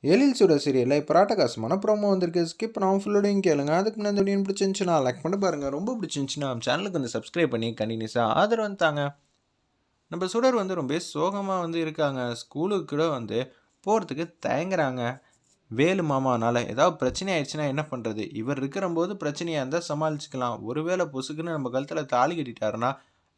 எழில் சுடர் சீரியலில் இப்போ ராட்டகாசமான ப்ரோமோ வந்திருக்கு. ஸ்கிப் பண்ணாமல் ஃபுல்லோடையும் கேளுங்க. அதுக்கு முன்னாடி இந்த வீடியோ பிடிச்சிருந்துச்சுன்னா லைக் பண்ணி பாருங்கள். ரொம்ப பிடிச்சிருந்துச்சுன்னா நம்ம சேனலுக்கு வந்து சப்ஸ்கிரைப் பண்ணி கண்டினியூஸாக ஆதரவு வந்துட்டாங்க. நம்ம சுடர் வந்து ரொம்ப சோகமாக வந்து இருக்காங்க. ஸ்கூலுக்கு கூட வந்து போகிறதுக்கு தயங்குறாங்க. வேலு மாமானால ஏதாவது பிரச்சனை ஆயிடுச்சுன்னா என்ன பண்ணுறது? இவர் இருக்கிறம்போது பிரச்சனையாக இருந்தால் சமாளிச்சுக்கலாம். ஒருவேளை பொசுக்குன்னு நம்ம கழுத்தில் தாலி கட்டிட்டாருன்னா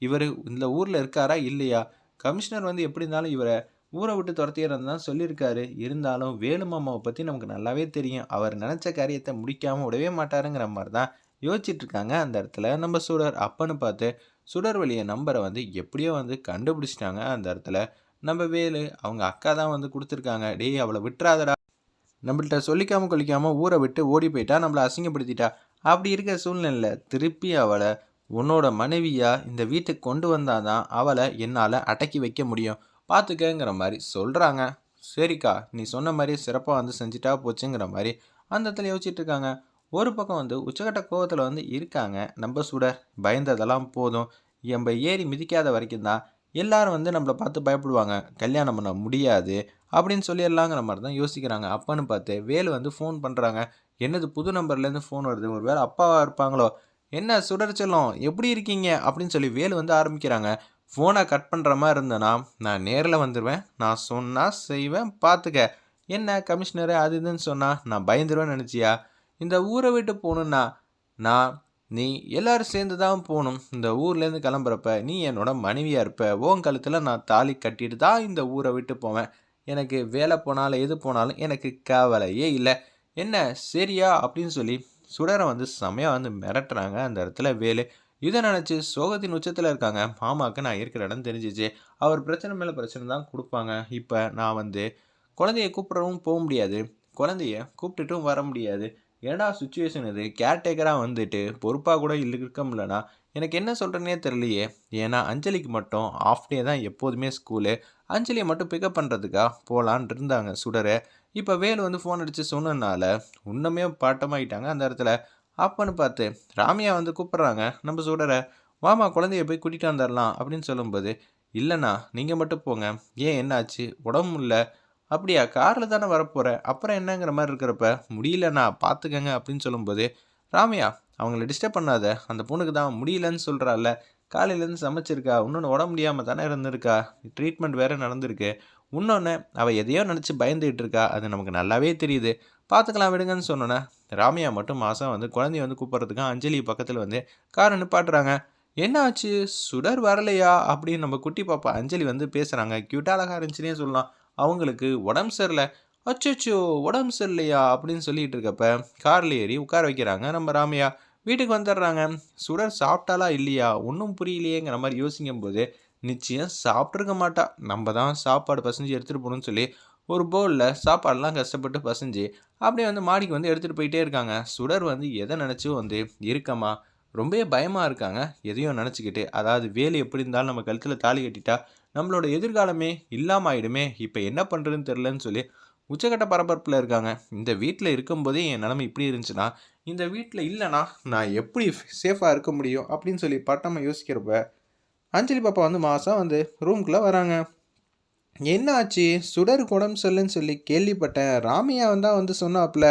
இவர் இந்த ஊரில் இருக்காரா இல்லையா? கமிஷனர் வந்து எப்படி இருந்தாலும் இவரை ஊரை விட்டு துரத்திடுறேன்னு தான் சொல்லியிருக்காரு. இருந்தாலும் வேலு மாமாவை பற்றி நமக்கு நல்லாவே தெரியும். அவர் நினச்ச காரியத்தை முடிக்காமல் விடவே மாட்டாருங்கிற மாதிரி தான் யோசிச்சுட்டு இருக்காங்க அந்த இடத்துல நம்ம சுடர். அப்பன்னு பார்த்து சுடர் வழிய நம்பரை வந்து எப்படியோ வந்து கண்டுபிடிச்சிட்டாங்க அந்த இடத்துல. நம்ம வேலு அவங்க அக்கா தான் வந்து கொடுத்துருக்காங்க. டேய் அவளை விட்டுறாதடா, நம்மள்கிட்ட சொல்லிக்காம கொல்லிக்காமல் ஊரை விட்டு ஓடி போயிட்டா, நம்மளை அசிங்கப்படுத்திட்டா. அப்படி இருக்க சூழ்நிலையில் திருப்பி அவளை உன்னோட மனைவியாக இந்த வீட்டுக்கு கொண்டு வந்தாதான் அவளை என்னால் அடக்கி வைக்க முடியும், பார்த்துக்கங்கிற மாதிரி சொல்கிறாங்க. சரிக்கா, நீ சொன்ன மாதிரி சிறப்பாக வந்து செஞ்சுட்டா போச்சுங்கிற மாதிரி அந்த இடத்துல யோசிச்சுட்டு இருக்காங்க. ஒரு பக்கம் வந்து உச்சக்கட்ட கோவத்தில் வந்து இருக்காங்க நம்ம சுடர். பயந்ததெல்லாம் போதும், நம்ம ஏறி மிதிக்காத வரைக்கும் தான் எல்லாரும் வந்து நம்மளை பார்த்து பயப்படுவாங்க, கல்யாணம் பண்ண முடியாது அப்படின்னு சொல்லிடலாங்கிற மாதிரி தான் யோசிக்கிறாங்க. அப்பன்னு பார்த்து வேலு வந்து ஃபோன் பண்ணுறாங்க. என்னது புது நம்பர்லேருந்து ஃபோன் வருது, ஒரு வேளை அப்பாவாக இருப்பாங்களோ? என்ன சுடர் செல்லம் எப்படி இருக்கீங்க அப்படின்னு சொல்லி வேலு வந்து ஆரம்பிக்கிறாங்க. ஃபோனை கட் பண்ணுற மாதிரி இருந்தேன்னா நான் நேரில் வந்துடுவேன், நான் சொன்னால் செய்வேன், பார்த்துக்க. என்ன கமிஷனரு அது இதுன்னு சொன்னால் நான் பயந்துருவேன்னு நினச்சியா? இந்த ஊரை விட்டு போகணுன்னா நான் நீ எல்லோரும் சேர்ந்து தான் போகணும். இந்த ஊர்லேருந்து கிளம்புறப்ப நீ என்னோட மனைவியாக இருப்ப. உன் கழுத்தில் நான் தாலி கட்டிட்டு தான் இந்த ஊரை விட்டு போவேன். எனக்கு வேலை போனாலும் எது போனாலும் எனக்கு கவலையே இல்லை. என்ன சரியா அப்படின்னு சொல்லி சுடரை வந்து செமையாக வந்து மிரட்டுறாங்க அந்த இடத்துல வேலு. இதை நினச்சி சோகத்தின் உச்சத்தில் இருக்காங்க. மாமாவுக்கு நான் இருக்கிற இடம் தெரிஞ்சிச்சு, அவர் பிரச்சனை மேலே பிரச்சனை தான் கொடுப்பாங்க. இப்போ நான் வந்து குழந்தைய கூப்பிட்றவும் போக முடியாது, குழந்தைய கூப்பிட்டுட்டும் வர முடியாது. ஏன்னா சுச்சுவேஷன் இது, கேர்டேக்கராக வந்துட்டு பொறுப்பாக கூட இருக்க முடியலனா எனக்கு என்ன சொல்கிறேன்னே தெரியலையே. ஏன்னா அஞ்சலிக்கு மட்டும் ஆஃப் டே தான் எப்போதுமே ஸ்கூலு. அஞ்சலியை மட்டும் பிக்கப் பண்ணுறதுக்கா போகலான் இருந்தாங்க சுடரை. இப்போ வேலு வந்து ஃபோன் அடித்து சொன்னதுனால இன்னுமே பாட்டமாகிட்டாங்க அந்த இடத்துல. அப்பன்னு பார்த்து ராமியா வந்து கூப்பிட்றாங்க நம்ம சுடரை. வாமா குழந்தைய போய் கூட்டிகிட்டு வந்துடலாம் அப்படின்னு சொல்லும்போது, இல்லைண்ணா நீங்கள் மட்டும் போங்க. ஏன் என்னாச்சு, உடம்பு இல்லை? அப்படியா, காரில் தானே வரப்போகிறேன், அப்புறம் என்னங்கிற மாதிரி இருக்கிறப்ப முடியலண்ணா பார்த்துக்கங்க அப்படின்னு சொல்லும்போது, ராமையா அவங்கள டிஸ்டர்ப் பண்ணாத, அந்த பொண்ணுக்கு தான் முடியலன்னு சொல்கிறாள்ல, காலையிலேருந்து சமைச்சிருக்கா, இன்னொன்று உடம்பு முடியாமல் தானே இருந்திருக்கா, ட்ரீட்மெண்ட் வேறு நடந்திருக்கு, இன்னொன்று அவள் எதையோ நினச்சி பயந்துகிட்டு இருக்கா, அது நமக்கு நல்லாவே தெரியுது, பார்த்துக்கலாம் விடுங்கன்னு சொன்னோன்னே ராமையா மட்டும் மாதம் வந்து குழந்தைய வந்து கூப்பிட்றதுக்கு அஞ்சலி பக்கத்தில் வந்து காரை நிப்பாட்டுறாங்க. என்ன ஆச்சு, சுடர் வரலையா அப்படின்னு நம்ம குட்டி பாப்பா அஞ்சலி வந்து பேசுகிறாங்க. க்யூட்டாக அழகாக இருந்துச்சுன்னே சொல்லலாம். அவங்களுக்கு உடம்பு சரியில்லை. அச்சோ உடம்பு சரியில்லையா அப்படின்னு சொல்லிட்டு இருக்கப்ப காரில் ஏறி உட்கார வைக்கிறாங்க நம்ம ராமையா. வீட்டுக்கு வந்துடுறாங்க. சுடர் சாப்பிட்டாலா இல்லையா ஒன்றும் புரியலையேங்கிற மாதிரி யோசிக்கும் போது, நிச்சயம் சாப்பிட்ருக்க மாட்டா, நம்ம தான் சாப்பாடு பசஞ்சு எடுத்துகிட்டு போகணும்னு சொல்லி ஒரு பவுலில் சாப்பாடெலாம் கஷ்டப்பட்டு பசஞ்சு அப்படியே வந்து மாடிக்கு வந்து எடுத்துகிட்டு போயிட்டே இருக்காங்க. சுடர் வந்து எதை நினச்சும் வந்து இருக்கமா ரொம்பவே பயமாக இருக்காங்க. எதையும் நினச்சிக்கிட்டு, அதாவது வேலு எப்படி இருந்தாலும் நம்ம கழுத்தில் தாலி கட்டிட்டா நம்மளோட எதிர்காலமே இல்லாமல் ஆகிடுமே, இப்போ என்ன பண்ணுறதுன்னு தெரிலன்னு சொல்லி உச்சக்கட்ட பரபரப்பில் இருக்காங்க. இந்த வீட்டில் இருக்கும்போதே என் நிலைமை இப்படி இருந்துச்சுன்னா இந்த வீட்டில் இல்லைனா நான் எப்படி சேஃபாக இருக்க முடியும் அப்படின்னு சொல்லி பட்டமாக யோசிக்கிறப்ப அஞ்சலி பாப்பா வந்து மாதம் வந்து ரூம்குள்ளே வராங்க. என்ன ஆச்சு, சுடருக்கு உடம்பு சரியில்லைன்னு சொல்லி கேள்விப்பட்டேன், ராமையா வந்தால் வந்து சொன்னாப்புல,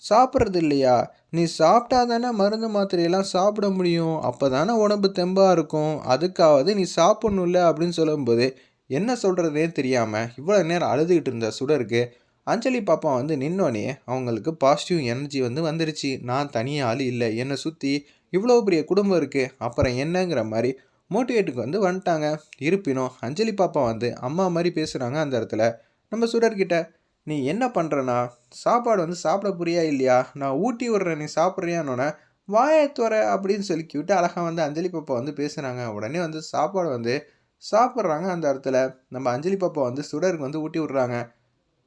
சாப்பிட்றது இல்லையா? நீ சாப்பிட்டா தானே மருந்து மாத்திரையெல்லாம் சாப்பிட முடியும், அப்போ தானே உடம்பு தெம்பாக இருக்கும், அதுக்காவது நீ சாப்பிட்ணுல்ல அப்படின்னு சொல்லும்போது என்ன சொல்கிறதே தெரியாமல் இவ்வளோ நேரம் அழுதுகிட்டு இருந்த சுடருக்கு அஞ்சலி பாப்பா வந்து நின்னோடனே அவங்களுக்கு பாசிட்டிவ் எனர்ஜி வந்து வந்துருச்சு. நான் தனியாக ஆள் இல்லை, என்னை சுற்றி இவ்வளோ பெரிய குடும்பம் இருக்குது, அப்புறம் என்னங்கிற மாதிரி மோட்டிவேட்டுக்கு வந்து வந்துட்டாங்க. இருப்பினும் அஞ்சலி பாப்பா வந்து அம்மா மாதிரி பேசுகிறாங்க அந்த இடத்துல நம்ம சுடர்கிட்ட. நீ என்ன பண்ணுறனா, சாப்பாடு வந்து சாப்பிட புரியா இல்லையா, நான் ஊட்டி விட்றேன், நீ சாப்பிட்றியான்னொன்னே வாயத்துவர அப்படின்னு சொல்லிக்கிவிட்டு அழகாக வந்து அஞ்சலி பாப்பா வந்து பேசுகிறாங்க. உடனே வந்து சாப்பாடு வந்து சாப்பிட்றாங்க அந்த இடத்துல. நம்ம அஞ்சலி பாப்பா வந்து சுடருக்கு வந்து ஊட்டி விட்றாங்க.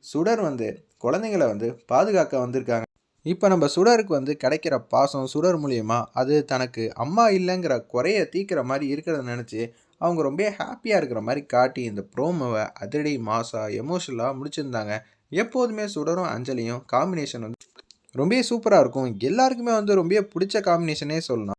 சுடர் வந்து குழந்தைங்கள வந்து பாதுகாக்க வந்திருக்காங்க. இப்போ நம்ம சுடருக்கு வந்து கிடைக்கிற பாசம் சுடர் மூலியமா அது தனக்கு அம்மா இல்லைங்கிற குறைய தீக்கிற மாதிரி இருக்கிறத நினச்சி அவங்க ரொம்ப ஹாப்பியாக இருக்கிற மாதிரி காட்டி இந்த ப்ரோமோவை அதிரடி மாசா எமோஷனலாக முடிச்சிருந்தாங்க. எப்போதுமே சுடரும் அஞ்சலியும் காம்பினேஷன் வந்து ரொம்ப சூப்பராக இருக்கும். எல்லாருக்குமே வந்து ரொம்ப பிடிச்ச காம்பினேஷனே சொல்லலாம்.